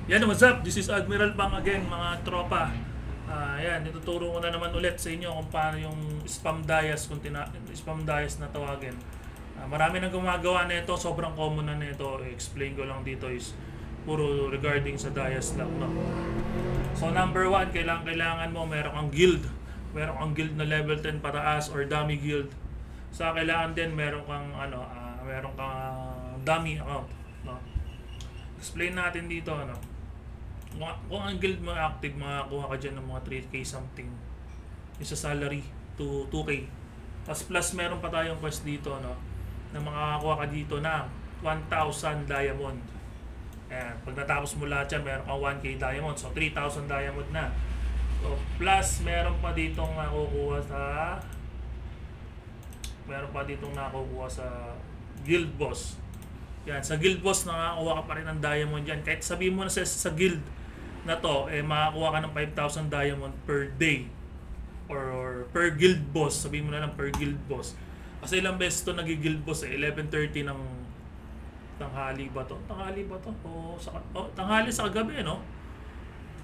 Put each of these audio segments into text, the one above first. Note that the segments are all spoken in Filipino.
Yan, what's up? This is Admiral Pang again, mga tropa. Yan, ituturo ko na naman ulit sa inyo kung paano yung spam dias, spam dias na tawagin. Marami nang gumagawa na ito, sobrang common na nito. I-explain ko lang dito is puro regarding sa dias lang, no? So number 1, kailangan mo meron kang guild. Meron kang guild na level 10 pataas or dummy guild. Sa kailangan din meron kang meron kang dummy account, no? Explain natin dito, ano. Kung ang guild mo active, makakuha ka dyan ng mga 3k something isa salary to 2k. Tapos plus meron pa tayong quest dito, no, na makakakuha ka dito na 1,000 diamond. Ayan, pag natapos mo lahat yan, meron kang 1k diamond, so 3,000 diamond na. So plus meron pa ditong nakukuha sa guild boss. Yan, sa guild boss nakakuha ka pa rin ng diamond yan. Kahit sabihin mo na sa guild na to, makakuha ka ng 5,000 diamond per day. Or per guild boss. Sabihin mo na lang per guild boss. Kasi ilang beses to nag-guild boss 11:30 ng tanghali ba to? Tanghali sa kagabi, no?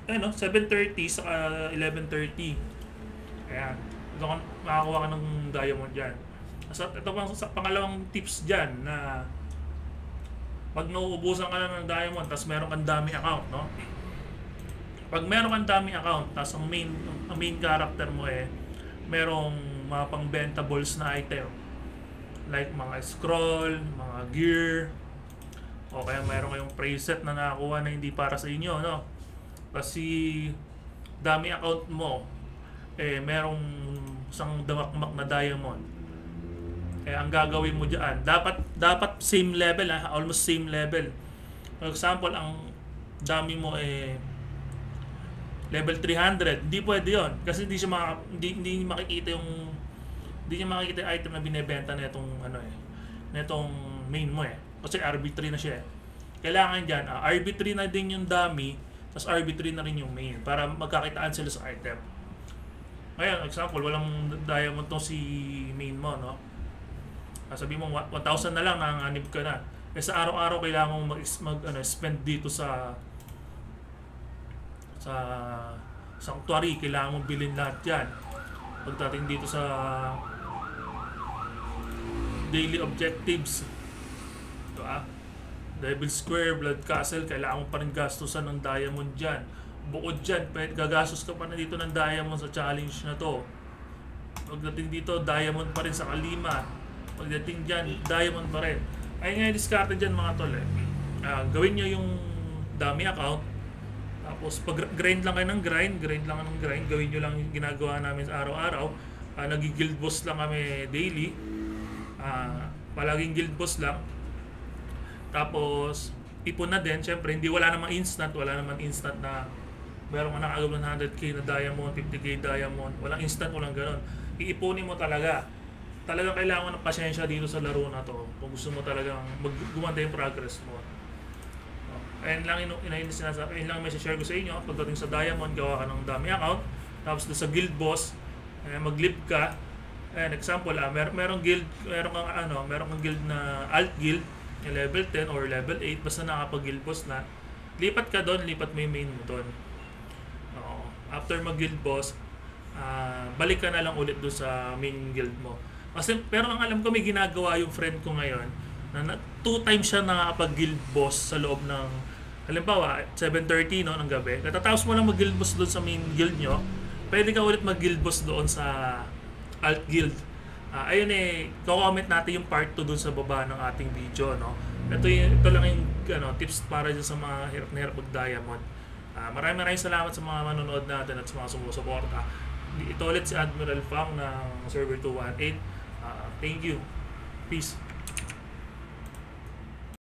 7:30 sa 11:30. Ayan. Ito makakuha ka ng diamond dyan. So, ito pang sa pangalawang tips dyan na pag nauubusan ka na ng diamond tapos meron kang dami account, no? Pag meron kang dami account tapos ang main character mo merong mga pang-bentables na item like mga scroll, mga gear, o kaya meron kayong preset na nakakuha na hindi para sa inyo, no? Kasi dami account mo merong isang damakmak na diamond. Ang gagawin mo diyan, dapat same level, almost same level. For example, ang dami mo level 300, hindi pwede 'yon kasi hindi makikita yung item na binebenta na itong nitong main mo kasi RB3 na siya. Kailangan diyan RB3 na din yung dami, tapos RB3 na rin yung main para magkakitaan sila sa item. Ngayon, example, walang diamond to si main mo, no? Sabi mo 1,000 na lang, nanganganib ka na. Sa araw-araw kailangan mo spend dito sa sanctuary, kailangan mo bilhin lahat yan. Pagdating dito sa daily objectives, diba? Devil Square, Blood Castle, kailangan mo pa rin gastusan ng diamond dyan. Bukod dyan, gagastos ka pa na dito ng diamond sa challenge na to. Pagdating dito, diamond pa rin sa Kalima. Pagdating dyan, diamond pa rin. Ayun nga yung discarte dyan, mga tol. Gawin nyo yung dummy account. Tapos pag grind lang kayo ng grind. Gawin nyo lang yung ginagawa namin sa araw-araw. Nag-guild boss lang kami daily. Palaging guild boss lang. Tapos ipon na din. Siyempre, wala namang instant na meron ka nakagawin ng 100k na diamond, 50k diamond. Walang instant, walang ganon. Iipunin mo talaga. Talagang kailangan mo ng pasyensya dito sa laro na to kung gusto mo talagang gumanda yung progress mo. Ayun lang ayun lang may share ko sa inyo. Pagdating sa diamond, gawa ka ng dami account. Tapos sa guild boss, mag-live ka. Example, merong kang guild na alt guild, level 10 or level 8, basta nakapag-guild boss na. Lipat ka doon, lipat mo yung main mo doon. After mag-guild boss, balik ka na lang ulit doon sa main guild mo. Pero ang alam ko, may ginagawa yung friend ko ngayon na 2 times siya nakakapag-guild boss sa loob ng, halimbawa 7:30 ng gabi. Katatapos mo lang mag-guild boss doon sa main guild nyo, pwede ka ulit mag-guild boss doon sa alt guild. Ayun comment natin yung part 2 doon sa baba ng ating video, no? Ito lang yung tips para dyan sa mga hirap na hirap mag-diamond. Maraming salamat sa mga manonood natin at sa mga sumusuporta. Ito ulit si Admiral Fang ng Server 218. Thank you. Peace.